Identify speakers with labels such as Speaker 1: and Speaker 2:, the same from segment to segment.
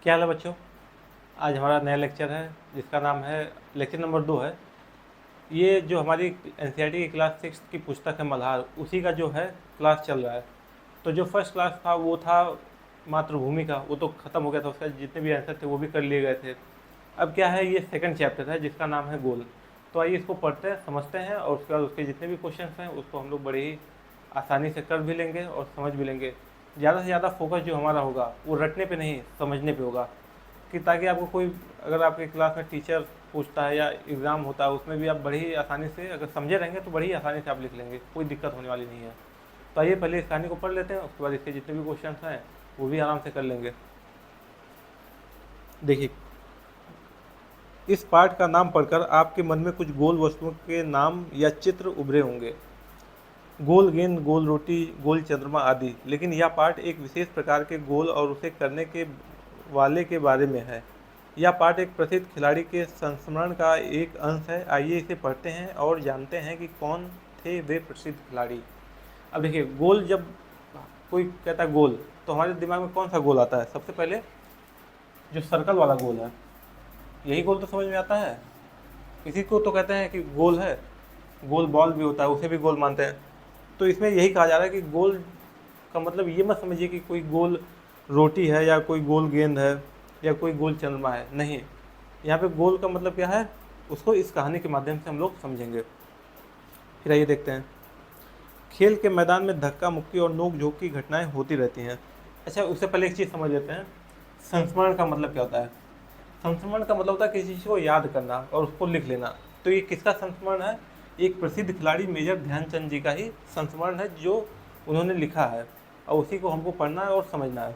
Speaker 1: क्या हाल है बच्चों। आज हमारा नया लेक्चर है जिसका नाम है लेक्चर नंबर 2 है। ये जो हमारी एनसीईआरटी की क्लास 6 की पुस्तक है मल्हार, उसी का जो है क्लास चल रहा है। तो जो फर्स्ट क्लास था वो था मातृभूमि का, वो तो ख़त्म हो गया था, उसका जितने भी आंसर थे वो भी कर लिए गए थे। अब क्या है, ये सेकंड चैप्टर है जिसका नाम है गोल। तो आइए इसको पढ़ते हैं, समझते हैं, और उसके बाद उसके जितने भी क्वेश्चन हैं उसको हम लोग बड़े ही आसानी से कर भी लेंगे और समझ भी लेंगे। ज़्यादा से ज़्यादा फोकस जो हमारा होगा वो रटने पे नहीं, समझने पे होगा, कि ताकि आपको कोई, अगर आपके क्लास में टीचर पूछता है या एग्ज़ाम होता है उसमें भी आप बड़ी ही आसानी से अगर समझे रहेंगे तो बड़ी ही आसानी से आप लिख लेंगे, कोई दिक्कत होने वाली नहीं है। तो आइए पहले इस कहानी को पढ़ लेते हैं, उसके बाद इसके जितने भी क्वेश्चन हैं वो भी आराम से कर लेंगे। देखिए, इस पाठ का नाम पढ़कर आपके मन में कुछ गोल वस्तुओं के नाम या चित्र उभरे होंगे। गोल गेंद, गोल रोटी, गोल चंद्रमा आदि। लेकिन यह पाठ एक विशेष प्रकार के गोल और उसे करने के वाले के बारे में है। यह पाठ एक प्रसिद्ध खिलाड़ी के संस्मरण का एक अंश है। आइए इसे पढ़ते हैं और जानते हैं कि कौन थे वे प्रसिद्ध खिलाड़ी। अब देखिए, गोल, जब कोई कहता है गोल तो हमारे दिमाग में कौन सा गोल आता है? सबसे पहले जो सर्कल वाला गोल है, यही गोल तो समझ में आता है। इसी को तो कहते हैं कि गोल है। गोल बॉल भी होता है, उसे भी गोल मानते हैं। तो इसमें यही कहा जा रहा है कि गोल का मतलब ये मत समझिए कि कोई गोल रोटी है या कोई गोल गेंद है या कोई गोल चंद्रमा है, नहीं। यहाँ पे गोल का मतलब क्या है, उसको इस कहानी के माध्यम से हम लोग समझेंगे। फिर आइए देखते हैं। खेल के मैदान में धक्का मुक्की और नोक झोंक की घटनाएं होती रहती हैं। अच्छा, उससे पहले एक चीज़ समझ लेते हैं, संस्मरण का मतलब क्या होता है। संस्मरण का मतलब होता है किसी चीज़ को याद करना और उसको लिख लेना। तो ये किसका संस्मरण है? एक प्रसिद्ध खिलाड़ी मेजर ध्यानचंद जी का ही संस्मरण है जो उन्होंने लिखा है, और उसी को हमको पढ़ना है और समझना है।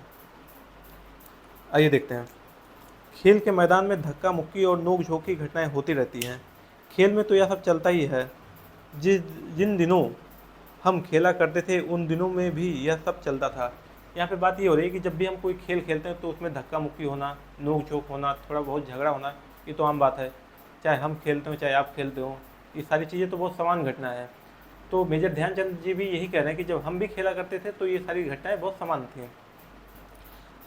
Speaker 1: आइए देखते हैं। खेल के मैदान में धक्का मुक्की और नोक झोंक की घटनाएं होती रहती हैं। खेल में तो यह सब चलता ही है। जिन दिनों हम खेला करते थे उन दिनों में भी यह सब चलता था। यहाँ पे बात ये हो रही है कि जब भी हम कोई खेल खेलते हैं तो उसमें धक्का मुक्की होना, नोक झोंक होना, थोड़ा बहुत झगड़ा होना, ये तो आम बात है। चाहे हम खेलते हो चाहे आप खेलते हो, ये सारी चीज़ें तो बहुत समान घटना है। तो मेजर ध्यानचंद जी भी यही कह रहे हैं कि जब हम भी खेला करते थे तो ये सारी घटनाएं बहुत समान थी।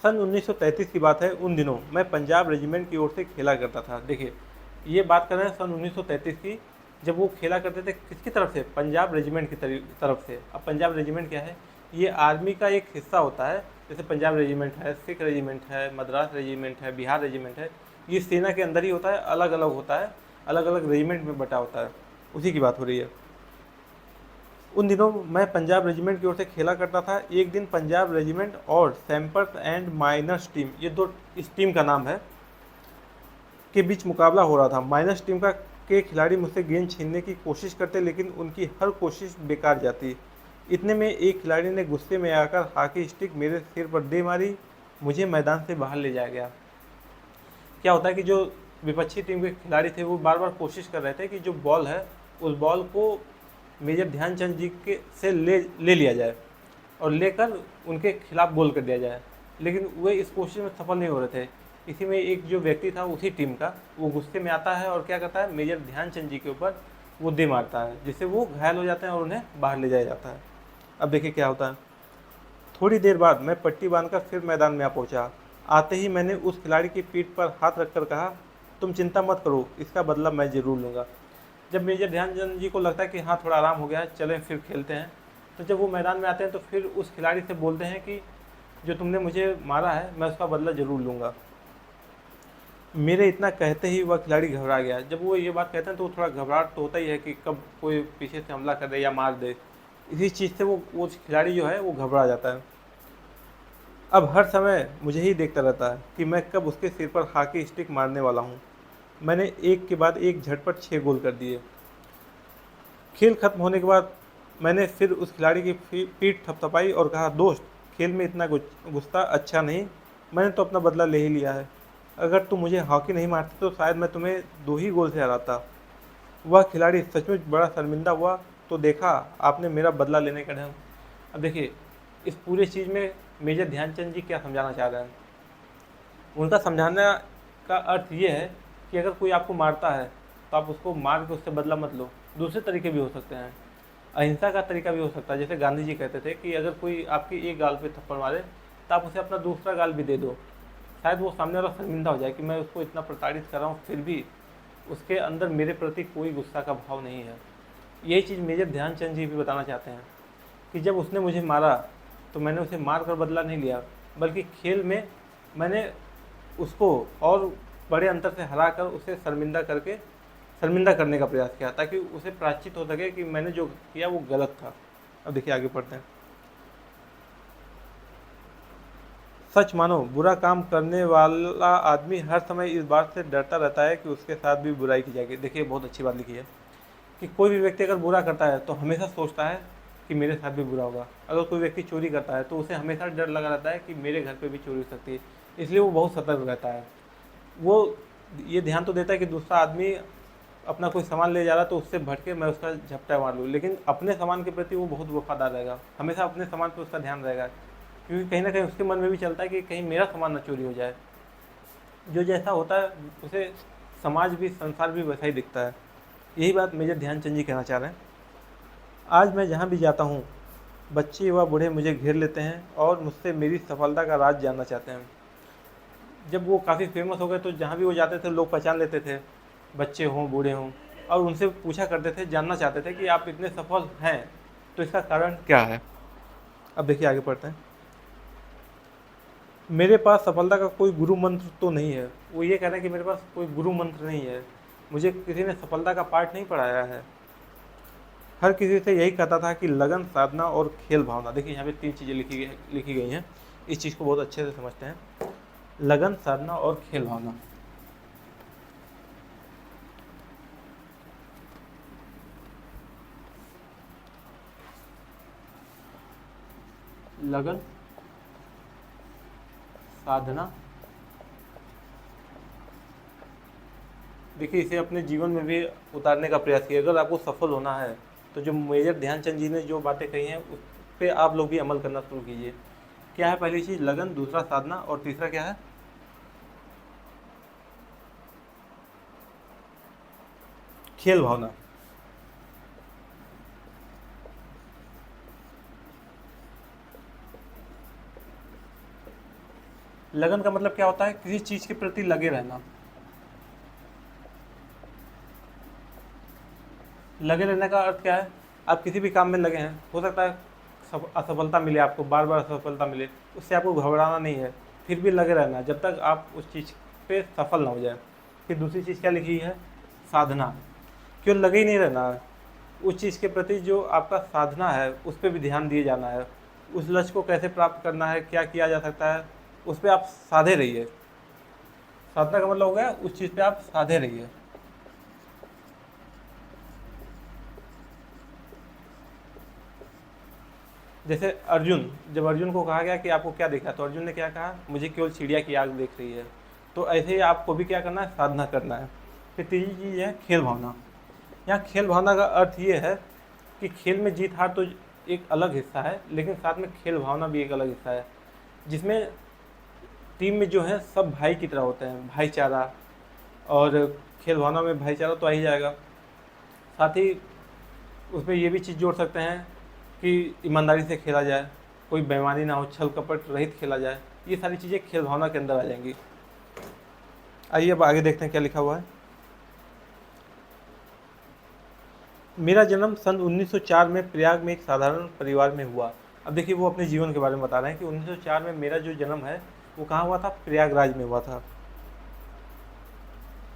Speaker 1: सन 1933 की बात है। उन दिनों मैं पंजाब रेजिमेंट की ओर से खेला करता था। देखिए, ये बात कर रहे हैं सन 1933 की, जब वो खेला करते थे किसकी तरफ से? पंजाब रेजिमेंट की तरफ से। अब पंजाब रेजिमेंट क्या है? ये आर्मी का एक हिस्सा होता है। जैसे पंजाब रेजिमेंट है, सिख रेजिमेंट है, मद्रास रेजिमेंट है, बिहार रेजिमेंट है, ये सेना के अंदर ही होता है, अलग अलग होता है, अलग अलग रेजिमेंट में बटा होता है। उसी की बात हो रही है। उन दिनों मैं पंजाब रेजिमेंट की ओर से खेला करता था। एक दिन पंजाब रेजिमेंट और सैम्पर्स एंड माइनर्स टीम, ये दो इस टीम का नाम है, के बीच मुकाबला हो रहा था। माइनर्स टीम के खिलाड़ी मुझसे गेंद छीनने की कोशिश करते, लेकिन उनकी हर कोशिश बेकार जाती। इतने में एक खिलाड़ी ने गुस्से में आकर हॉकी स्टिक मेरे सिर पर दे मारी। मुझे मैदान से बाहर ले जाया गया। क्या होता है कि जो विपक्षी टीम के खिलाड़ी थे वो बार बार कोशिश कर रहे थे कि जो बॉल है उस बॉल को मेजर ध्यानचंद जी के से ले लिया जाए और लेकर उनके खिलाफ गोल कर दिया जाए, लेकिन वे इस कोशिश में सफल नहीं हो रहे थे। इसी में एक जो व्यक्ति था उसी टीम का, वो गुस्से में आता है और क्या करता है, मेजर ध्यानचंद जी के ऊपर वो दे मारता है, जिससे वो घायल हो जाते हैं और उन्हें बाहर ले जाया जाता है। अब देखिए क्या होता है। थोड़ी देर बाद मैं पट्टी बांधकर फिर मैदान में आ पहुंचा। आते ही मैंने उस खिलाड़ी की पीठ पर हाथ रखकर कहा, तुम चिंता मत करो, इसका बदला मैं ज़रूर लूँगा। जब मेजर ध्यानचंद जी को लगता है कि हाँ थोड़ा आराम हो गया है, चलें फिर खेलते हैं, तो जब वो मैदान में आते हैं तो फिर उस खिलाड़ी से बोलते हैं कि जो तुमने मुझे मारा है मैं उसका बदला ज़रूर लूँगा। मेरे इतना कहते ही वह खिलाड़ी घबरा गया। जब वो ये बात कहते हैं तो थोड़ा घबराहट तो होता ही है कि कब कोई पीछे से हमला कर दे या मार दे। इसी चीज़ से वो खिलाड़ी जो है वो घबरा जाता है। अब हर समय मुझे ही देखता रहता है कि मैं कब उसके सिर पर हॉकी स्टिक मारने वाला हूँ। मैंने एक के बाद एक झटपट 6 गोल कर दिए। खेल खत्म होने के बाद मैंने फिर उस खिलाड़ी की पीठ थपथपाई और कहा, दोस्त, खेल में इतना गुस्सा अच्छा नहीं, मैंने तो अपना बदला ले ही लिया है। अगर तुम मुझे हॉकी नहीं मारते तो शायद मैं तुम्हें 2 ही गोल से हराता। वह खिलाड़ी सचमुच बड़ा शर्मिंदा हुआ। तो देखा आपने मेरा बदला लेने का ढंग। अब देखिए, इस पूरे चीज़ में मेजर ध्यानचंद जी क्या समझाना चाह रहे हैं। उनका समझाने का अर्थ ये है कि अगर कोई आपको मारता है तो आप उसको मार के उससे बदला मत लो। दूसरे तरीके भी हो सकते हैं, अहिंसा का तरीका भी हो सकता है। जैसे गांधी जी कहते थे कि अगर कोई आपकी एक गाल पे थप्पड़ मारे तो आप उसे अपना दूसरा गाल भी दे दो। शायद वो सामने वाला शर्मिंदा हो जाए कि मैं उसको इतना प्रताड़ित कर रहा हूँ, फिर भी उसके अंदर मेरे प्रति कोई गुस्सा का भाव नहीं है। यही चीज़ मेजर ध्यानचंद जी भी बताना चाहते हैं कि जब उसने मुझे मारा तो मैंने उसे मार कर बदला नहीं लिया, बल्कि खेल में मैंने उसको और बड़े अंतर से हरा कर उसे शर्मिंदा करने का प्रयास किया, ताकि उसे प्रायश्चित हो सके कि मैंने जो किया वो गलत था। अब देखिए आगे पढ़ते हैं। सच मानो, बुरा काम करने वाला आदमी हर समय इस बात से डरता रहता है कि उसके साथ भी बुराई की जाएगी। देखिए बहुत अच्छी बात लिखी है कि कोई भी व्यक्ति अगर बुरा करता है तो हमेशा सोचता है कि मेरे साथ भी बुरा होगा। अगर कोई व्यक्ति चोरी करता है तो उसे हमेशा डर लगा रहता है कि मेरे घर पे भी चोरी हो सकती है, इसलिए वो बहुत सतर्क रहता है। वो ये ध्यान तो देता है कि दूसरा आदमी अपना कोई सामान ले जा रहा है तो उससे भटके मैं उसका झपटा मार लूँ, लेकिन अपने सामान के प्रति वो बहुत वफादार रहेगा, हमेशा अपने सामान पर उसका ध्यान रहेगा, क्योंकि कहीं ना कहीं उसके मन में भी चलता है कि कहीं मेरा सामान ना चोरी हो जाए। जो जैसा होता है उसे समाज भी, संसार भी वैसा ही दिखता है। यही बात मेजर ध्यानचंद जी कहना चाह रहे हैं। आज मैं जहाँ भी जाता हूँ, बच्चे व बूढ़े मुझे घेर लेते हैं और मुझसे मेरी सफलता का राज जानना चाहते हैं। जब वो काफ़ी फेमस हो गए तो जहाँ भी वो जाते थे लोग पहचान लेते थे, बच्चे हों बूढ़े हों, और उनसे पूछा करते थे, जानना चाहते थे कि आप इतने सफल हैं तो इसका कारण क्या है। अब देखिए आगे पढ़ते हैं। मेरे पास सफलता का कोई गुरु मंत्र तो नहीं है। वो ये कह रहे हैं कि मेरे पास कोई गुरु मंत्र नहीं है, मुझे किसी ने सफलता का पाठ नहीं पढ़ाया है। हर किसी से यही कहता था कि लगन, साधना और खेल भावना। देखिए यहाँ पे 3 चीज़ें लिखी गई हैं, इस चीज़ को बहुत अच्छे से समझते हैं। लगन, साधना और खेल भावना। लगन, साधना, देखिए इसे अपने जीवन में भी उतारने का प्रयास किया। अगर आपको सफल होना है तो जो मेजर ध्यानचंद जी ने जो बातें कही हैं उस पर आप लोग भी अमल करना शुरू कीजिए। क्या है पहली चीज़? लगन, दूसरा साधना, और तीसरा क्या है? खेल भावना। लगन का मतलब क्या होता है? किसी चीज़ के प्रति लगे रहना। लगे रहने का अर्थ क्या है? आप किसी भी काम में लगे हैं, हो सकता है असफलता मिले आपको, बार बार असफलता मिले, उससे आपको घबराना नहीं है, फिर भी लगे रहना जब तक आप उस चीज़ पे सफल ना हो जाए। फिर दूसरी चीज़ क्या लिखी है? साधना। क्यों लगे ही नहीं रहना है, उस चीज़ के प्रति जो आपका साधना है उस पर भी ध्यान दिए जाना है। उस लक्ष्य को कैसे प्राप्त करना है, क्या किया जा सकता है, उस पर आप साधे रहिए। साधना का मतलब हो गया उस चीज़ पे आप साधे रहिए। जैसे अर्जुन, जब अर्जुन को कहा गया कि आपको क्या दिखा, तो अर्जुन ने क्या कहा? मुझे केवल चिड़िया की आग दिख रही है। तो ऐसे ही आपको भी क्या करना है? साधना करना है। फिर तीसरी चीज़ है खेल भावना। यहाँ खेल भावना का अर्थ ये है कि खेल में जीत हार तो एक अलग हिस्सा है, लेकिन साथ में खेल भावना भी एक अलग हिस्सा है, जिसमें टीम में जो है सब भाई की तरह होते हैं, भाईचारा। और खेल भावना में भाईचारा तो आ ही जाएगा, साथ ही उसमें ये भी चीज़ जोड़ सकते हैं कि ईमानदारी से खेला जाए, कोई बेईमानी ना हो, छल कपट रहित खेला जाए। ये सारी चीज़ें खेल भावना के अंदर आ जाएंगी। आइए अब आगे देखते हैं क्या लिखा हुआ है। मेरा जन्म सन 1904 में प्रयाग में एक साधारण परिवार में हुआ। अब देखिए वो अपने जीवन के बारे में बता रहे हैं कि 1904 में मेरा जो जन्म है वो कहाँ हुआ था? प्रयागराज में हुआ था।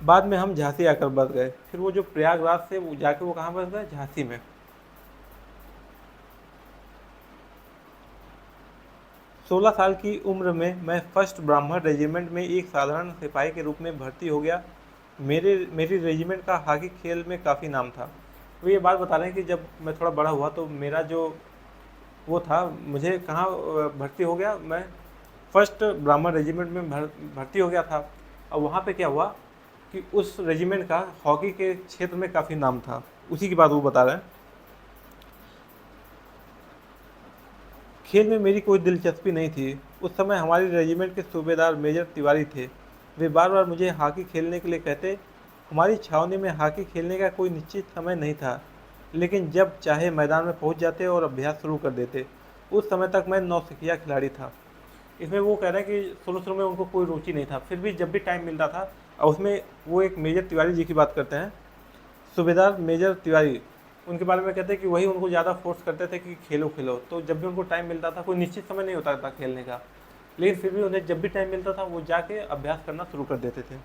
Speaker 1: बाद में हम झांसी आकर बस गए। फिर वो जो प्रयागराज से वो जाके वो कहाँ बस गए? झांसी में। 16 साल की उम्र में मैं फर्स्ट ब्राह्मण रेजिमेंट में एक साधारण सिपाही के रूप में भर्ती हो गया। मेरी रेजिमेंट का हॉकी खेल में काफ़ी नाम था। वो ये बात बता रहे हैं कि जब मैं थोड़ा बड़ा हुआ तो मेरा जो वो था, मुझे कहाँ भर्ती हो गया? मैं फर्स्ट ब्राह्मण रेजिमेंट में भर्ती हो गया था। और वहाँ पे क्या हुआ कि उस रेजिमेंट का हॉकी के क्षेत्र में काफ़ी नाम था। उसी की बात वो बता रहे हैं। खेल में मेरी कोई दिलचस्पी नहीं थी। उस समय हमारी रेजिमेंट के सूबेदार मेजर तिवारी थे। वे बार बार मुझे हॉकी खेलने के लिए कहते। हमारी छावनी में हॉकी खेलने का कोई निश्चित समय नहीं था, लेकिन जब चाहे मैदान में पहुंच जाते और अभ्यास शुरू कर देते। उस समय तक मैं नौसिखिया खिलाड़ी था। इसमें वो कह रहे हैं कि शुरू में उनको कोई रुचि नहीं था, फिर भी जब भी टाइम मिलता था, और उसमें वो एक मेजर तिवारी जी की बात करते हैं, सूबेदार मेजर तिवारी, उनके बारे में कहते हैं कि वही उनको ज़्यादा फोर्स करते थे कि खेलो खेलो। तो जब भी उनको टाइम मिलता था, कोई निश्चित समय नहीं होता था खेलने का, लेकिन फिर भी उन्हें जब भी टाइम मिलता था वो जाके अभ्यास करना शुरू कर देते थे।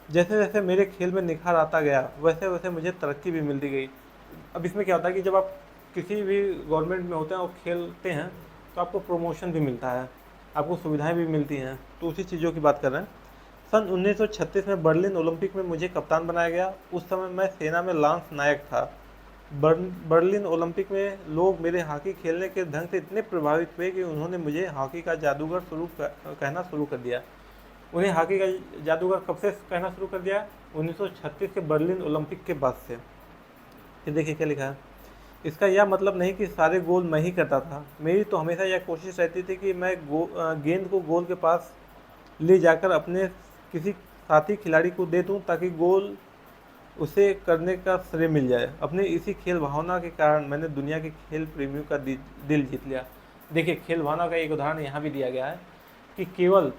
Speaker 1: जैसे जैसे मेरे खेल में निखार आता गया, वैसे वैसे मुझे तरक्की भी मिलती गई। अब इसमें क्या होता है कि जब आप किसी भी गवर्नमेंट में होते हैं और खेलते हैं तो आपको प्रमोशन भी मिलता है, आपको सुविधाएं भी मिलती हैं। तो उसी चीज़ों की बात कर रहे हैं। सन 1936 में बर्लिन ओलंपिक में मुझे कप्तान बनाया गया। उस समय मैं सेना में लांस नायक था। बर्लिन ओलंपिक में लोग मेरे हॉकी खेलने के ढंग से इतने प्रभावित हुए कि उन्होंने मुझे हॉकी का जादूगर कहना शुरू कर दिया। उन्हें हॉकी का जादूगर कब से कहना शुरू कर दिया? 1936 के बर्लिन ओलंपिक के बाद से। फिर देखिए क्या लिखा है, इसका यह मतलब नहीं कि सारे गोल मैं ही करता था। मेरी तो हमेशा यह कोशिश रहती थी कि मैं गेंद को गोल के पास ले जाकर अपने किसी साथी खिलाड़ी को दे दूं ताकि गोल उसे करने का श्रेय मिल जाए। अपनी इसी खेल भावना के कारण मैंने दुनिया के खेल प्रेमियों का दिल जीत लिया। देखिए, खेल भावना का एक उदाहरण यहाँ भी दिया गया है कि केवल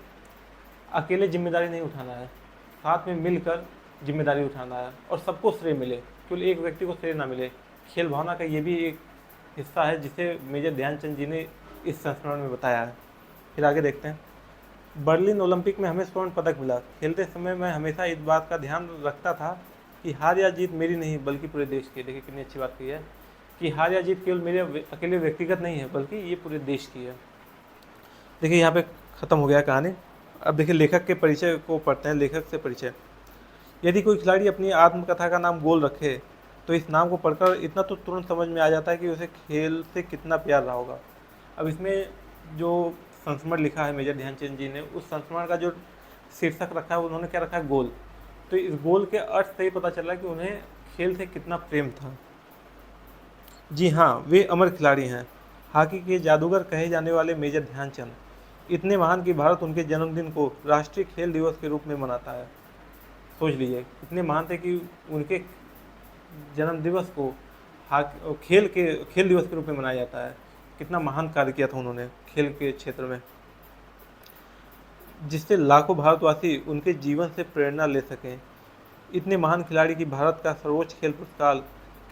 Speaker 1: अकेले जिम्मेदारी नहीं उठाना है, साथ में मिलकर जिम्मेदारी उठाना है और सबको श्रेय मिले, केवल एक व्यक्ति को श्रेय ना मिले। खेल भावना का ये भी एक हिस्सा है जिसे मेजर ध्यानचंद जी ने इस संस्मरण में बताया है। फिर आगे देखते हैं। बर्लिन ओलंपिक में हमें स्वर्ण पदक मिला। खेलते समय मैं हमेशा इस बात का ध्यान रखता था कि हार या जीत मेरी नहीं बल्कि पूरे देश की। देखिए कितनी अच्छी बात की है कि हार या जीत केवल मेरे अकेले व्यक्तिगत नहीं है बल्कि ये पूरे देश की है। देखिए यहाँ पे ख़त्म हो गया कहानी। अब देखिए लेखक के परिचय को पढ़ते हैं। लेखक से परिचय। यदि कोई खिलाड़ी अपनी आत्मकथा का नाम गोल रखे तो इस नाम को पढ़कर इतना तो तुरंत समझ में आ जाता है कि उसे खेल से कितना प्यार रहा होगा। अब इसमें जो संस्मरण लिखा है मेजर ध्यानचंद जी ने, उस संस्मरण का जो शीर्षक रखा है उन्होंने क्या रखा है? गोल। तो इस गोल के अर्थ से ही पता चला कि उन्हें खेल से कितना प्रेम था। जी हाँ, वे अमर खिलाड़ी हैं। हॉकी के जादूगर कहे जाने वाले मेजर ध्यानचंद इतने महान कि भारत उनके जन्मदिन को राष्ट्रीय खेल दिवस के रूप में मनाता है। सोच लीजिए, इतने महान थे कि उनके जन्म दिवस को खेल दिवस के रूप में मनाया जाता है। कितना महान कार्य किया था उन्होंने खेल के क्षेत्र में, जिससे लाखों भारतवासी उनके जीवन से प्रेरणा ले सकें। इतने महान खिलाड़ी की भारत का सर्वोच्च खेल पुरस्कार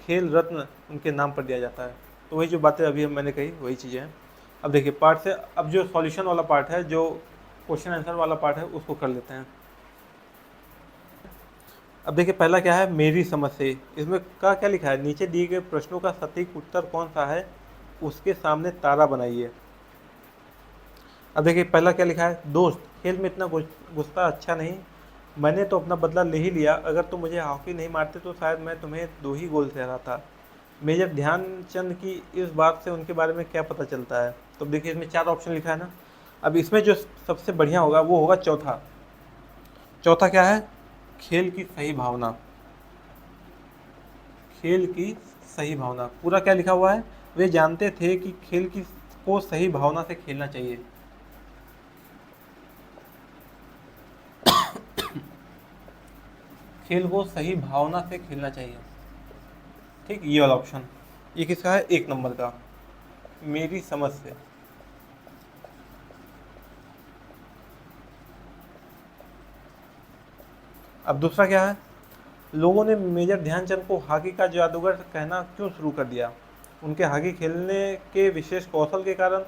Speaker 1: खेल रत्न उनके नाम पर दिया जाता है। तो वही जो बातें अभी मैंने कही वही चीज़ें हैं। अब देखिए पार्ट से, अब जो सॉल्यूशन वाला पार्ट है, जो क्वेश्चन आंसर वाला पार्ट है, उसको कर लेते हैं। अब देखिए पहला क्या है? मेरी समझ से। इसमें क्या क्या लिखा है? नीचे दिए गए प्रश्नों का सटीक उत्तर कौन सा है, उसके सामने तारा बनाइए। अब देखिए पहला क्या लिखा है? दोस्त, खेल में इतना गुस्सा अच्छा नहीं। मैंने तो अपना बदला ले ही लिया। अगर तुम मुझे हॉकी नहीं मारते तो शायद मैं तुम्हें 2 ही गोल से हराता। मेजर ध्यानचंद की इस बात से उनके बारे में क्या पता चलता है? तो देखिए इसमें 4 ऑप्शन लिखा है ना। अब इसमें जो सबसे बढ़िया होगा वो होगा चौथा। चौथा क्या है? खेल की सही भावना। खेल की सही भावना। पूरा क्या लिखा हुआ है? वे जानते थे कि खेल को सही भावना से खेलना चाहिए। खेल को सही भावना से खेलना चाहिए। ठीक, ये वाला ऑप्शन। ये किसका है? 1 नंबर का, मेरी समझ से। अब दूसरा क्या है? लोगों ने मेजर ध्यानचंद को हॉकी का जादूगर कहना क्यों शुरू कर दिया? उनके हॉकी खेलने के विशेष कौशल के कारण,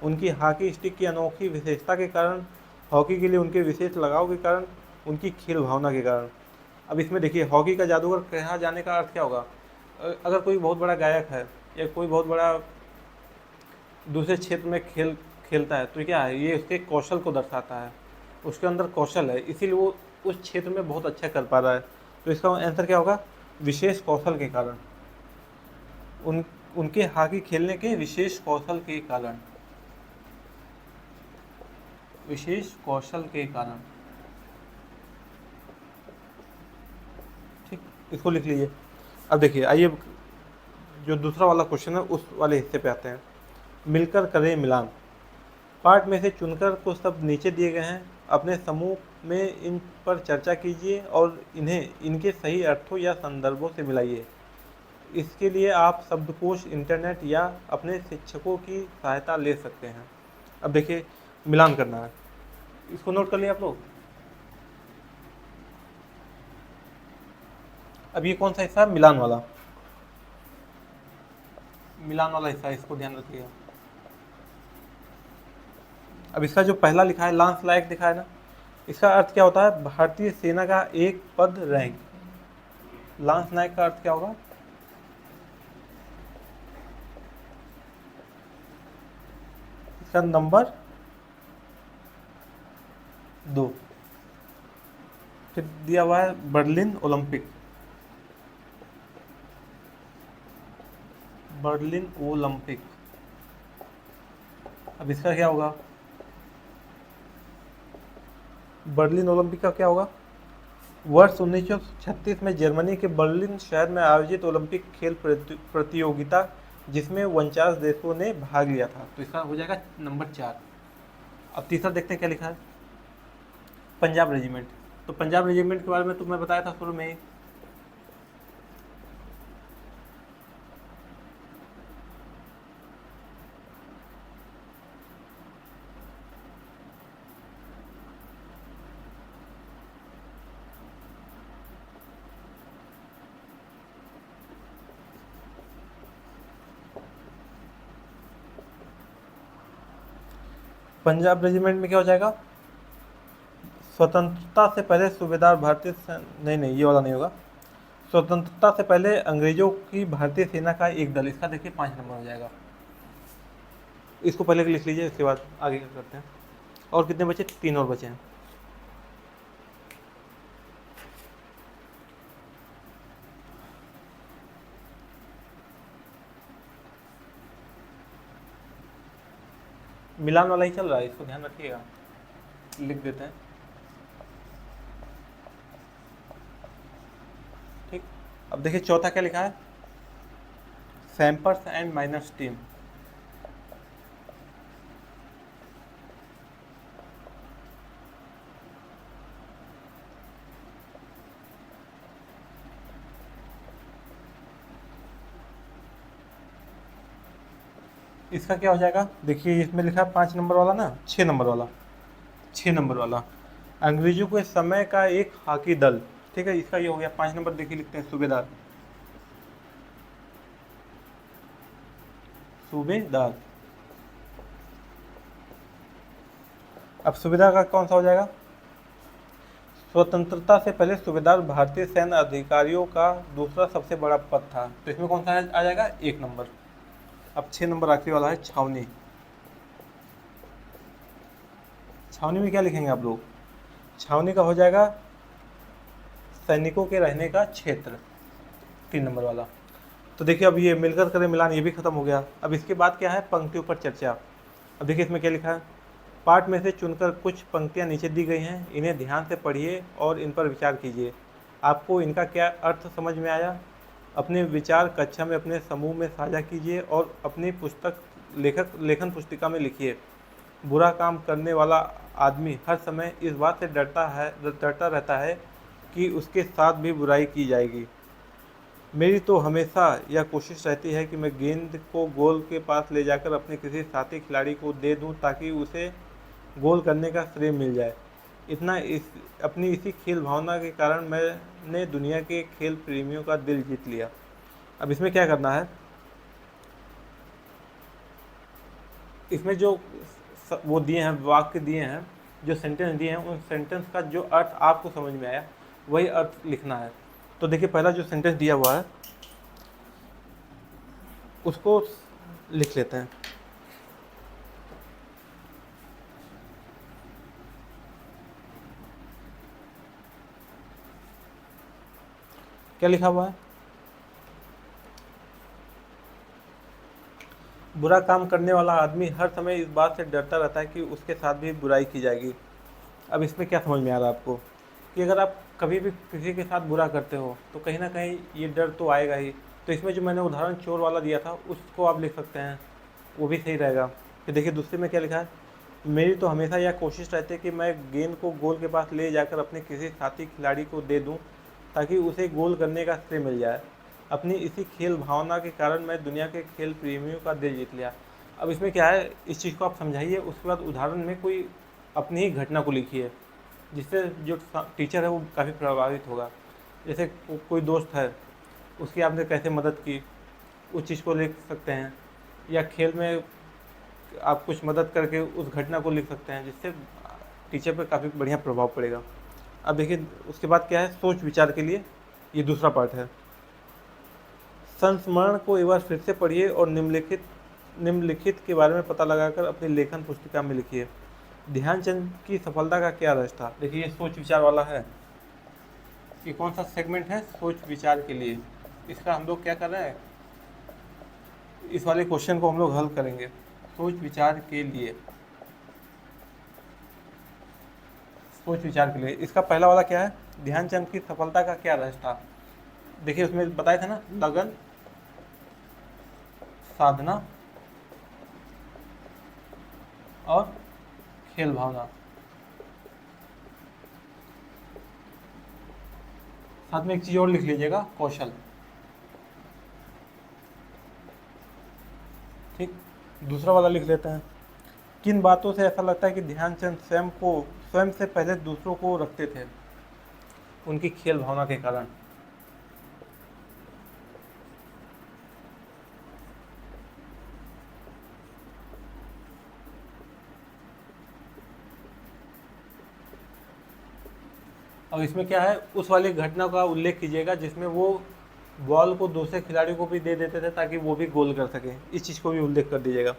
Speaker 1: उनकी हॉकी स्टिक की अनोखी विशेषता के कारण, हॉकी के लिए उनके विशेष लगाव के कारण, उनकी खेल भावना के कारण। अब इसमें देखिए हॉकी का जादूगर कहा जाने का अर्थ क्या होगा? अगर कोई बहुत बड़ा गायक है या कोई बहुत बड़ा दूसरे क्षेत्र में खेलता है तो क्या है? ये उसके कौशल को दर्शाता है, उसके अंदर कौशल है, इसीलिए वो उस क्षेत्र में बहुत अच्छा कर पा रहा है। तो इसका आंसर क्या होगा? विशेष कौशल के कारण। उनके हॉकी खेलने के विशेष कौशल के कारण। विशेष कौशल के कारण। ठीक, इसको लिख लीजिए। अब देखिए आइए जो दूसरा वाला क्वेश्चन है उस वाले हिस्से पे आते हैं। मिलकर करें मिलान। पार्ट में से चुनकर कुछ शब्द नीचे दिए गए हैं। अपने समूह में इन पर चर्चा कीजिए और इन्हें इनके सही अर्थों या संदर्भों से मिलाइए। इसके लिए आप शब्दकोश, इंटरनेट या अपने शिक्षकों की सहायता ले सकते हैं। अब देखिए मिलान करना है। इसको नोट कर लिया आप लोग। अब ये कौन सा हिस्सा है? मिलान वाला, मिलान वाला हिस्सा, इसको ध्यान रखिएगा। अब इसका जो पहला लिखा है लांस लायक दिखा है ना, इसका अर्थ क्या होता है? भारतीय सेना का एक पद, रैंक। लांस नायक का अर्थ क्या होगा? इसका नंबर 2। फिर दिया हुआ है बर्लिन ओलंपिक, बर्लिन ओलंपिक। अब इसका क्या होगा? बर्लिन ओलंपिक का क्या होगा? वर्ष 1936 में जर्मनी के बर्लिन शहर में आयोजित ओलंपिक खेल प्रतियोगिता जिसमें 49 देशों ने भाग लिया था। तो इसका हो जाएगा नंबर 4। अब तीसरा देखते हैं क्या लिखा है। पंजाब रेजिमेंट। तो पंजाब रेजिमेंट के बारे में तुम्हें बताया था शुरू में ही। पंजाब रेजिमेंट में क्या हो जाएगा? स्वतंत्रता से पहले सूबेदार भारतीय नहीं, ये वाला नहीं होगा। स्वतंत्रता से पहले अंग्रेजों की भारतीय सेना का एक दल। इसका देखिए 5 नंबर हो जाएगा। इसको पहले लिख लीजिए, इसके बाद आगे क्या करते हैं। और कितने बचे? 3 और बचे हैं। मिलान वाला ही चल रहा है, इसको ध्यान रखिएगा, लिख देते हैं। ठीक। अब देखिए चौथा क्या लिखा है? सैम्पर्स एंड माइनर्स टीम। इसका क्या हो जाएगा? देखिए इसमें लिखा है 5 नंबर वाला ना, 6 नंबर वाला, 6 नंबर वाला। अंग्रेजों के समय का एक हॉकी दल। ठीक है, इसका ये हो गया 5 नंबर। देखिए लिखते हैं सूबेदार, सूबेदार। अब सूबेदार का कौन सा हो जाएगा? स्वतंत्रता से पहले सूबेदार भारतीय सैन्य अधिकारियों का दूसरा सबसे बड़ा पद था। तो इसमें कौन सा आ जाएगा? 1 नंबर। अब 6 नंबर आखिरी वाला है छावनी। छावनी में क्या लिखेंगे आप लोग? छावनी का हो जाएगा सैनिकों के रहने का क्षेत्र, 3 नंबर वाला। तो देखिए अब ये मिलकर करें मिलान, ये भी खत्म हो गया। अब इसके बाद क्या है? पंक्तियों पर चर्चा। अब देखिए इसमें क्या लिखा है? पाठ में से चुनकर कुछ पंक्तियां नीचे दी गई हैं, इन्हें ध्यान से पढ़िए और इन पर विचार कीजिए। आपको इनका क्या अर्थ समझ में आया? अपने विचार कक्षा में अपने समूह में साझा कीजिए और अपनी लेखन पुस्तिका में लिखिए। बुरा काम करने वाला आदमी हर समय इस बात से डरता रहता है कि उसके साथ भी बुराई की जाएगी। मेरी तो हमेशा यह कोशिश रहती है कि मैं गेंद को गोल के पास ले जाकर अपने किसी साथी खिलाड़ी को दे दूं ताकि उसे गोल करने का श्रेय मिल जाए। अपनी इसी खेल भावना के कारण मैंने दुनिया के खेल प्रेमियों का दिल जीत लिया। अब इसमें क्या करना है? इसमें जो वो दिए हैं, वाक्य दिए हैं, जो सेंटेंस दिए हैं, उन सेंटेंस का जो अर्थ आपको समझ में आया वही अर्थ लिखना है। तो देखिए पहला जो सेंटेंस दिया हुआ है उसको लिख लेते हैं। क्या लिखा हुआ है? बुरा काम करने वाला आदमी हर समय इस बात से डरता रहता है कि उसके साथ भी बुराई की जाएगी। अब इसमें क्या समझ में आ रहा है आपको कि अगर आप कभी भी किसी के साथ बुरा करते हो तो कहीं ना कहीं ये डर तो आएगा ही। तो इसमें जो मैंने उदाहरण चोर वाला दिया था उसको आप लिख सकते हैं, वो भी सही रहेगा। फिर देखिए दूसरे में क्या लिखा है? मेरी तो हमेशा यह कोशिश रहती है कि मैं गेंद को गोल के पास ले जाकर अपने किसी साथी खिलाड़ी को दे दूं ताकि उसे गोल करने का श्रेय मिल जाए। अपनी इसी खेल भावना के कारण मैं दुनिया के खेल प्रेमियों का दिल जीत लिया। अब इसमें क्या है, इस चीज़ को आप समझाइए, उसके बाद उदाहरण में कोई अपनी ही घटना को लिखिए, जिससे जो टीचर है वो काफ़ी प्रभावित होगा। जैसे कोई दोस्त है, उसकी आपने कैसे मदद की, उस चीज़ को लिख सकते हैं, या खेल में आप कुछ मदद करके उस घटना को लिख सकते हैं, जिससे टीचर पर काफ़ी बढ़िया प्रभाव पड़ेगा। अब देखिए उसके बाद क्या है, सोच विचार के लिए ये दूसरा पार्ट है। संस्मरण को एक बार फिर से पढ़िए और निम्नलिखित के बारे में पता लगाकर अपनी लेखन पुस्तिका में लिखिए। ध्यानचंद की सफलता का क्या राज था। देखिए ये सोच विचार वाला है, ये कौन सा सेगमेंट है, सोच विचार के लिए। इसका हम लोग क्या कर रहे हैं, इस वाले क्वेश्चन को हम लोग हल करेंगे। सोच विचार के लिए, सोच विचार के लिए इसका पहला वाला क्या है, ध्यानचंद की सफलता का क्या राज था। देखिए उसमें बताया था ना, लगन, साधना और खेल भावना। साथ में एक चीज और लिख लीजिएगा, कौशल। ठीक, दूसरा वाला लिख लेते हैं। किन बातों से ऐसा लगता है कि ध्यानचंद स्वयं से पहले दूसरों को रखते थे। उनकी खेल भावना के कारण। और इसमें क्या है, उस वाली घटना का उल्लेख कीजिएगा जिसमें वो बॉल को दूसरे खिलाड़ियों को भी दे देते थे ताकि वो भी गोल कर सकें, इस चीज़ को भी उल्लेख कर दीजिएगा।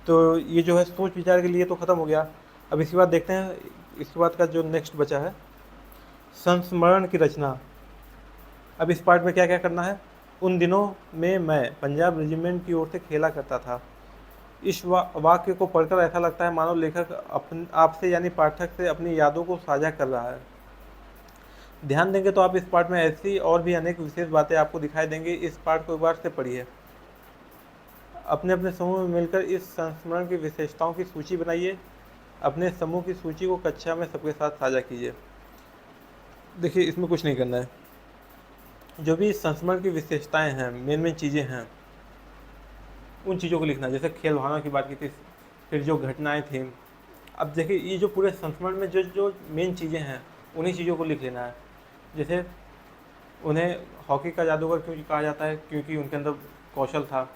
Speaker 1: तो ये जो है सोच विचार के लिए तो ख़त्म हो गया। अब इसके बाद देखते हैं, इसके बाद का जो नेक्स्ट बचा है, संस्मरण की रचना। अब इस पार्ट में क्या क्या करना है। उन दिनों में मैं पंजाब रेजिमेंट की ओर से खेला करता था। इस वाक्य को पढ़कर ऐसा लगता है मानो लेखक आपसे यानी पाठक से अपनी यादों को साझा कर रहा है। ध्यान देंगे तो आप इस पार्ट में ऐसी और भी अनेक विशेष बातें आपको दिखाई देंगी। इस पार्ट को एक बार से पढ़िए। अपने अपने समूह में मिलकर इस संस्मरण की विशेषताओं की सूची बनाइए। अपने समूह की सूची को कक्षा में सबके साथ साझा कीजिए। देखिए इसमें कुछ नहीं करना है, जो भी इस संस्मरण की विशेषताएं हैं, मेन चीज़ें हैं, उन चीज़ों को लिखना है। जैसे खेल भावना की बात की थी, फिर जो घटनाएं थी। अब देखिए ये जो पूरे संस्मरण में जो जो मेन चीज़ें हैं, उन्हीं चीज़ों को लिख लेना है। जैसे उन्हें हॉकी का जादूगर क्यों कहा जाता है, क्योंकि उनके अंदर कौशल था।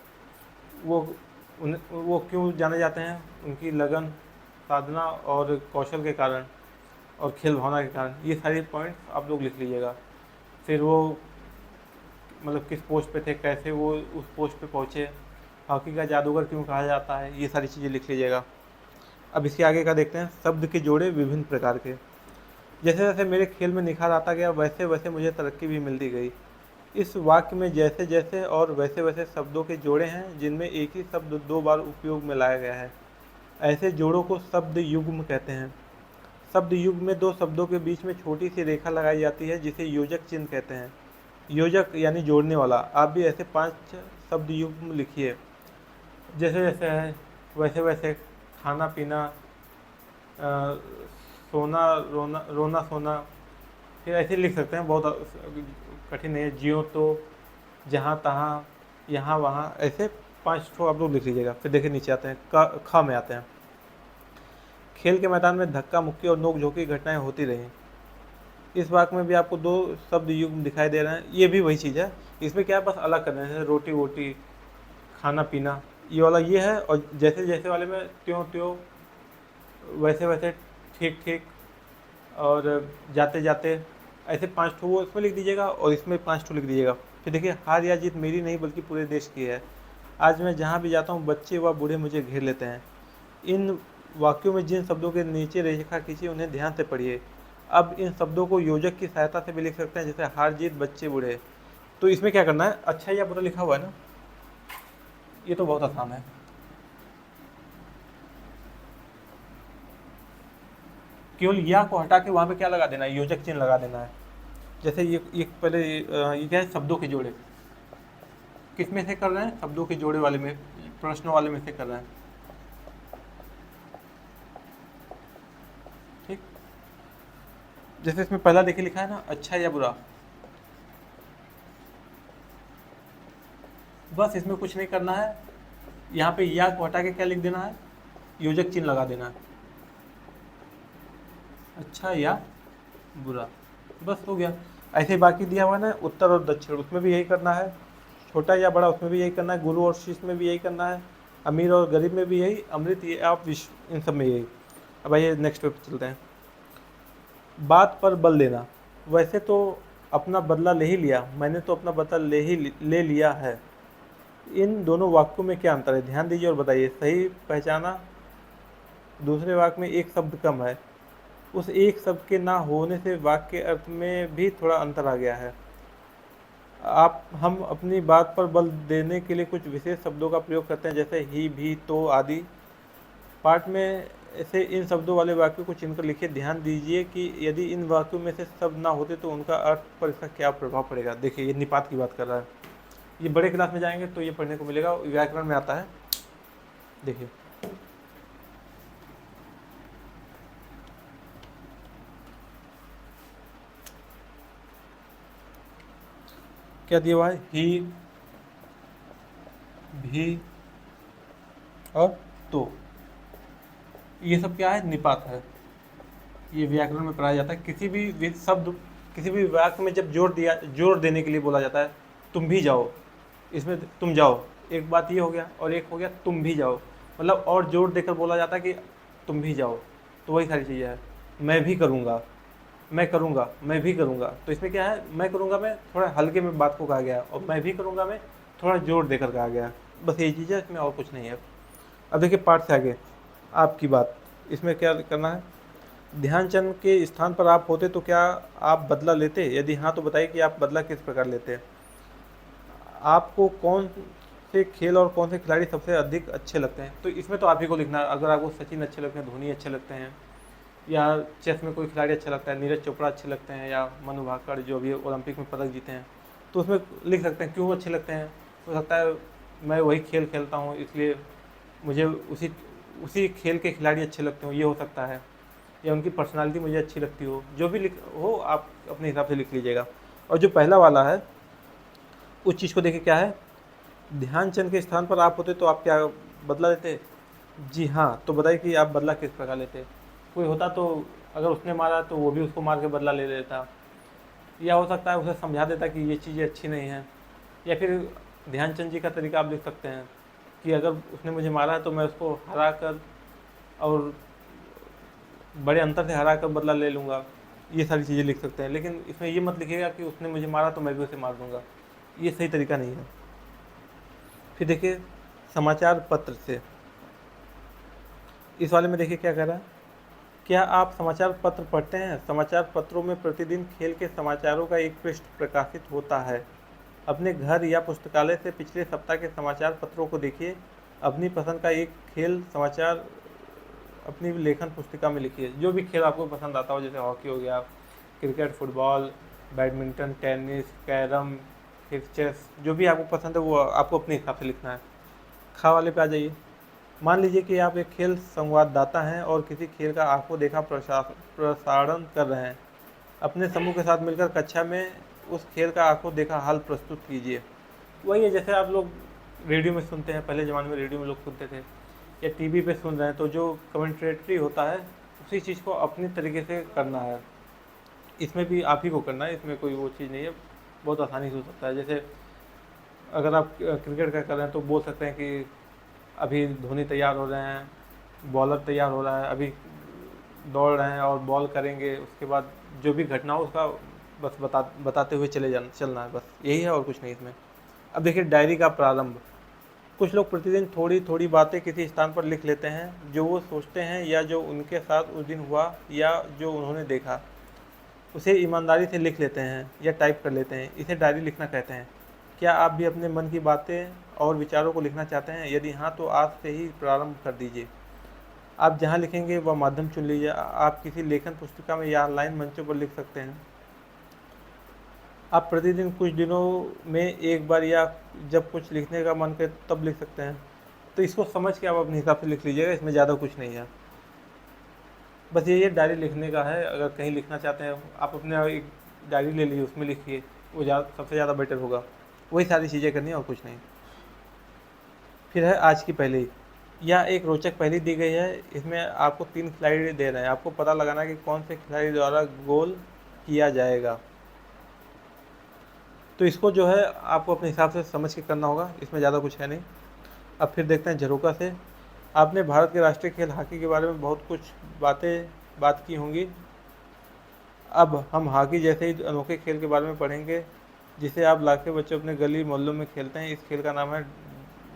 Speaker 1: वो क्यों जाने जाते हैं, उनकी लगन, साधना और कौशल के कारण और खेल भावना के कारण। ये सारे पॉइंट्स आप लोग लिख लीजिएगा। फिर वो मतलब किस पोस्ट पे थे, कैसे वो उस पोस्ट पे पहुँचे, हॉकी का जादूगर क्यों कहा जाता है, ये सारी चीज़ें लिख लीजिएगा। अब इसके आगे का देखते हैं, शब्द के जोड़े विभिन्न प्रकार के। जैसे जैसे मेरे खेल में निखार आता गया, वैसे वैसे मुझे तरक्की भी मिलती गई। इस वाक्य में जैसे जैसे और वैसे वैसे शब्दों के जोड़े हैं जिनमें एक ही शब्द दो बार उपयोग में लाया गया है। ऐसे जोड़ों को शब्द युग्म कहते हैं। शब्द युग्म में दो शब्दों के बीच में छोटी सी रेखा लगाई जाती है जिसे योजक चिन्ह कहते हैं। योजक यानी जोड़ने वाला। आप भी ऐसे 5 शब्द युग्म लिखिए। जैसे जैसे है वैसे वैसे, खाना पीना, सोना रोना सोना, फिर ऐसे लिख सकते हैं, बहुत कठिन नहीं है। जियो तो, जहाँ तहाँ, यहाँ वहाँ, ऐसे 5 ठो आप लोग लिख लीजिएगा। फिर देखिए नीचे आते हैं, ख में आते हैं। खेल के मैदान में धक्का मुक्की और नोक झोंक की घटनाएं होती रहीं। इस वाक्य में भी आपको 2 शब्द युग्म दिखाई दे रहे हैं। ये भी वही चीज़ है, इसमें क्या है, बस अलग करना है। जैसे रोटी वोटी, खाना पीना, ये वाला ये है। और जैसे जैसे वाले में त्यों त्यों, वैसे वैसे, ठीक ठीक, और जाते जाते, ऐसे 5 ठो वो इसमें लिख दीजिएगा और इसमें 5 ठो लिख दीजिएगा। फिर देखिए, हार या जीत मेरी नहीं बल्कि पूरे देश की है। आज मैं जहाँ भी जाता हूँ बच्चे व बूढ़े मुझे घेर लेते हैं। इन वाक्यों में जिन शब्दों के नीचे रेखा खींची उन्हें ध्यान से पढ़िए। अब इन शब्दों को योजक की सहायता से भी लिख सकते हैं, जैसे हार जीत, बच्चे बूढ़े। तो इसमें क्या करना है, अच्छा या बुरा लिखा हुआ है ना, ये तो बहुत आसान है। केवल या को हटा के वहाँ पे क्या लगा देना है, योजक चिन्ह लगा देना है। जैसे ये पहले ये क्या है, शब्दों के जोड़े। किस में से कर रहे हैं, शब्दों के जोड़े वाले में, प्रश्नों वाले में से कर रहे हैं। ठीक, जैसे इसमें पहला देखिए लिखा है ना, अच्छा या बुरा। बस इसमें कुछ नहीं करना है, यहाँ पे या को हटा के क्या लिख देना है, योजक चिन्ह लगा देना है, अच्छा या बुरा, बस हो गया। ऐसे ही बाकी दिया हुआ ना उत्तर और दक्षिण, उसमें भी यही करना है, छोटा या बड़ा उसमें भी यही करना है, गुरु और शिष्य में भी यही करना है, अमीर और गरीब में भी यही, अमृत ये आप विश्व, इन सब में यही। अब आइए नेक्स्ट पे चलते हैं। बात पर बल देना, वैसे तो अपना बदला ले ही लिया, मैंने तो अपना बदला ले लिया है, इन दोनों वाक्यों में क्या अंतर है, ध्यान दीजिए और बताइए। सही पहचाना, दूसरे वाक्य में एक शब्द कम है, उस एक शब्द के ना होने से वाक्य के अर्थ में भी थोड़ा अंतर आ गया है। हम अपनी बात पर बल देने के लिए कुछ विशेष शब्दों का प्रयोग करते हैं, जैसे ही, भी, तो आदि। पाठ में ऐसे इन शब्दों वाले वाक्यों को चुनकर लिखिए। ध्यान दीजिए कि यदि इन वाक्यों में से शब्द ना होते तो उनका अर्थ पर इसका क्या प्रभाव पड़ेगा। देखिए ये निपात की बात कर रहा है, ये बड़े क्लास में जाएंगे तो ये पढ़ने को मिलेगा, व्याकरण में आता है। देखिए क्या दिया हुआ है, ही, भी और तो, ये सब क्या है, निपात है। ये व्याकरण में पढ़ाया जाता है। किसी भी शब्द, किसी भी वाक्य में जब जोर देने के लिए बोला जाता है, तुम भी जाओ, इसमें तुम जाओ, एक बात ये हो गया, और एक हो गया तुम भी जाओ, मतलब और जोर देकर बोला जाता है कि तुम भी जाओ, तो वही सारी चीज़ें हैं। मैं भी करूँगा, मैं करूँगा, मैं भी करूँगा, तो इसमें क्या है, मैं करूँगा में थोड़ा हल्के में बात को कहा गया, और मैं भी करूँगा में थोड़ा जोर देकर कहा गया, बस यही चीज़ है, इसमें और कुछ नहीं है। अब देखिए पाठ से आगे आपकी बात, इसमें क्या करना है, ध्यानचंद के स्थान पर आप होते तो क्या आप बदला लेते, यदि हाँ तो बताइए कि आप बदला किस प्रकार लेते। आपको कौन से खेल और कौन से खिलाड़ी सबसे अधिक अच्छे लगते हैं, तो इसमें तो आप ही को लिखना है। अगर आपको सचिन अच्छे लगते हैं, धोनी अच्छे लगते हैं, या चेस में कोई खिलाड़ी अच्छा लगता है, नीरज चोपड़ा अच्छे लगते हैं, या मनु भाकर जो भी ओलंपिक में पदक जीते हैं, तो उसमें लिख सकते हैं क्यों अच्छे लगते हैं। हो सकता है मैं वही खेल खेलता हूँ इसलिए मुझे उसी खेल के खिलाड़ी अच्छे लगते हो, ये हो सकता है, या उनकी पर्सनालिटी मुझे अच्छी लगती हो, जो भी लिख हो आप अपने हिसाब से लिख लीजिएगा। और जो पहला वाला है उस चीज़ को देखिए क्या है, ध्यानचंद के स्थान पर आप होते तो आप क्या बदला लेते। जी हाँ, तो बताइए कि आप बदला किस प्रकार लेते। कोई होता तो अगर उसने मारा तो वो भी उसको मार के बदला ले लेता, या हो सकता है उसे समझा देता कि ये चीज़ें अच्छी नहीं हैं। या फिर ध्यानचंद जी का तरीका आप लिख सकते हैं कि अगर उसने मुझे मारा तो मैं उसको हरा कर और बड़े अंतर से हरा कर बदला ले लूँगा, ये सारी चीज़ें लिख सकते हैं। लेकिन इसमें ये मत लिखिएगा कि उसने मुझे मारा तो मैं भी उसे मार दूँगा, ये सही तरीका नहीं है। फिर देखिए समाचार पत्र से, इस वाले में देखिए क्या कह रहा है, क्या आप समाचार पत्र पढ़ते हैं। समाचार पत्रों में प्रतिदिन खेल के समाचारों का एक पृष्ठ प्रकाशित होता है। अपने घर या पुस्तकालय से पिछले सप्ताह के समाचार पत्रों को देखिए, अपनी पसंद का एक खेल समाचार अपनी लेखन पुस्तिका में लिखिए। जो भी खेल आपको पसंद आता हो, जैसे हॉकी हो गया, cricket, football, badminton, tennis, carrom, फिर चेस, जो भी आपको पसंद है वो आपको अपने हिसाब से लिखना है। खा वाले पे आ जाइए। मान लीजिए कि आप एक खेल संवाददाता हैं और किसी खेल का आंखों देखा प्रसारण कर रहे हैं। अपने समूह के साथ मिलकर कक्षा में उस खेल का आंखों देखा हाल प्रस्तुत कीजिए। वही है जैसे आप लोग रेडियो में सुनते हैं, पहले ज़माने में रेडियो में लोग सुनते थे, या टीवी पे सुन रहे हैं, तो जो कमेंट्रेटरी होता है उसी चीज़ को अपनी तरीके से करना है। इसमें भी आप ही को करना है, इसमें कोई वो चीज़ नहीं है, बहुत आसानी से हो सकता है। जैसे अगर आप क्रिकेट का कर रहे हैं तो बोल सकते हैं कि अभी धोनी तैयार हो रहे हैं, बॉलर तैयार हो रहा है, अभी दौड़ रहे हैं और बॉल करेंगे, उसके बाद जो भी घटना हो उसका बस बताते हुए चलना है, बस यही है और कुछ नहीं इसमें। अब देखिए डायरी का प्रारंभ। कुछ लोग प्रतिदिन थोड़ी थोड़ी बातें किसी स्थान पर लिख लेते हैं, जो वो सोचते हैं या जो उनके साथ उस दिन हुआ या जो उन्होंने देखा, उसे ईमानदारी से लिख लेते हैं या टाइप कर लेते हैं। इसे डायरी लिखना कहते हैं। क्या आप भी अपने मन की बातें और विचारों को लिखना चाहते हैं? यदि हाँ तो आज से ही प्रारंभ कर दीजिए। आप जहाँ लिखेंगे वह माध्यम चुन लीजिए। आप किसी लेखन पुस्तिका में या ऑनलाइन मंचों पर लिख सकते हैं। आप प्रतिदिन कुछ दिनों में एक बार या जब कुछ लिखने का मन करे तब लिख सकते हैं। तो इसको समझ के आप अपने हिसाब से लिख लीजिएगा, इसमें ज़्यादा कुछ नहीं है, बस ये डायरी लिखने का है। अगर कहीं लिखना चाहते हैं आप अपने एक डायरी ले लीजिए, उसमें लिखिए, वो सबसे ज़्यादा बेटर होगा। वही सारी चीज़ें करनी है और कुछ नहीं। फिर है आज की पहेली। यह एक रोचक पहेली दी गई है। इसमें आपको 3 खिलाड़ी दे रहे हैं, आपको पता लगाना है कि कौन से खिलाड़ी द्वारा गोल किया जाएगा। तो इसको जो है आपको अपने हिसाब से समझ के करना होगा, इसमें ज़्यादा कुछ है नहीं। अब फिर देखते हैं झरोका से। आपने भारत के राष्ट्रीय खेल हॉकी के बारे में बहुत कुछ बात की होंगी। अब हम हॉकी जैसे ही अनोखे खेल के बारे में पढ़ेंगे, जिसे आप लाखों बच्चे अपने गली मोहल्लों में खेलते हैं। इस खेल का नाम है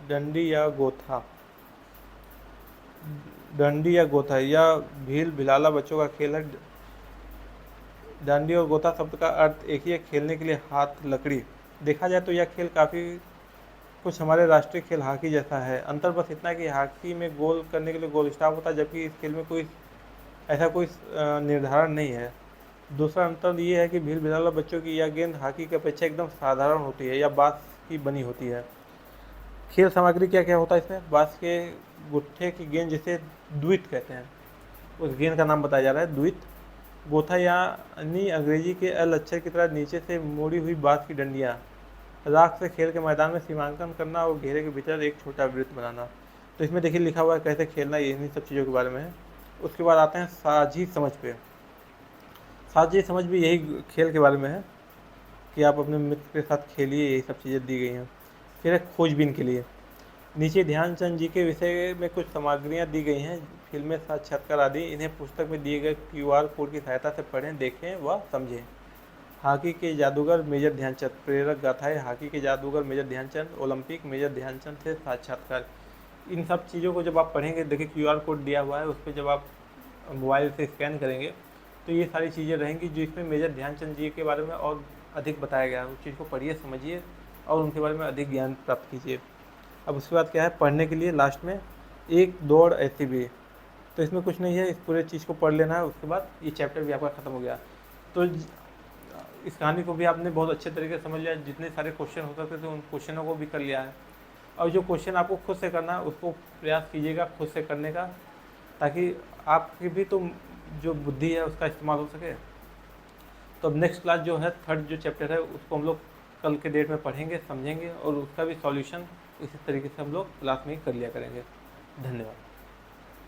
Speaker 1: डंडी या गोथा। डंडी या गोथा या भील भिलाला बच्चों का खेल है। डंडी और गोथा शब्द का अर्थ एक ही है, खेलने के लिए हाथ लकड़ी। देखा जाए तो यह खेल काफ़ी कुछ हमारे राष्ट्रीय खेल हॉकी जैसा है। अंतर बस इतना है कि हॉकी में गोल करने के लिए गोल स्टॉप होता है, जबकि इस खेल में कोई निर्धारण नहीं है। दूसरा अंतर ये है कि भील भिलाला बच्चों की यह गेंद हॉकी की अपेक्षा एकदम साधारण होती है या बाँस की बनी होती है। खेल सामग्री क्या क्या होता है इसमें? बाँस के गुट्ठे की गेंद, जिसे द्वित कहते हैं, उस गेंद का नाम बताया जा रहा है द्वित। गोथा यानी अंग्रेजी के एल अक्षर की तरह नीचे से मोड़ी हुई बाँस की डंडियाँ। राख से खेल के मैदान में सीमांकन करना और घेरे के भीतर एक छोटा वृत्त बनाना। तो इसमें देखिए लिखा हुआ है कैसे खेलना, इन्हीं सब चीज़ों के बारे में है। उसके बाद आते हैं साझी समझ पे। साझी समझ भी यही खेल के बारे में है कि आप अपने मित्र के साथ खेलिए, यही सब चीज़ें दी गई हैं। फिर है खोजबीन के लिए। नीचे ध्यानचंद जी के विषय में कुछ सामग्रियाँ दी गई हैं, फिल्में, साक्षात्कार आदि। इन्हें पुस्तक में दिए गए QR कोड की सहायता से पढ़ें, देखें व समझें। हॉकी के जादूगर मेजर ध्यानचंद, प्रेरक गाथाएं। हॉकी के जादूगर major Dhyanchand, Olympic major Dhyanchand से साक्षात्कार। इन सब चीज़ों को जब आप पढ़ेंगे, देखिए QR कोड दिया हुआ है, उस पर जब आप मोबाइल से स्कैन करेंगे तो ये सारी चीज़ें रहेंगी जो इसमें मेजर ध्यानचंद जी के बारे में और अधिक बताया गया है। उस चीज़ को पढ़िए, समझिए और उनके बारे में अधिक ज्ञान प्राप्त कीजिए। अब उसके बाद क्या है पढ़ने के लिए लास्ट में, एक दौड़ ऐसी भी। तो इसमें कुछ नहीं है, इस पूरे चीज़ को पढ़ लेना है, उसके बाद ये चैप्टर भी आपका ख़त्म हो गया। तो इस कहानी को भी आपने बहुत अच्छे तरीके से समझ लिया। जितने सारे क्वेश्चन हो सकते थे उन क्वेश्चनों को भी कर लिया है। और जो क्वेश्चन आपको खुद से करना है उसको प्रयास कीजिएगा खुद से करने का, ताकि आपकी भी तो जो बुद्धि है उसका इस्तेमाल हो सके। तो अब नेक्स्ट क्लास जो है, थर्ड जो चैप्टर है, उसको हम लोग कल के डेट में पढ़ेंगे, समझेंगे और उसका भी सॉल्यूशन इसी तरीके से हम लोग क्लास में ही कर लिया करेंगे। धन्यवाद।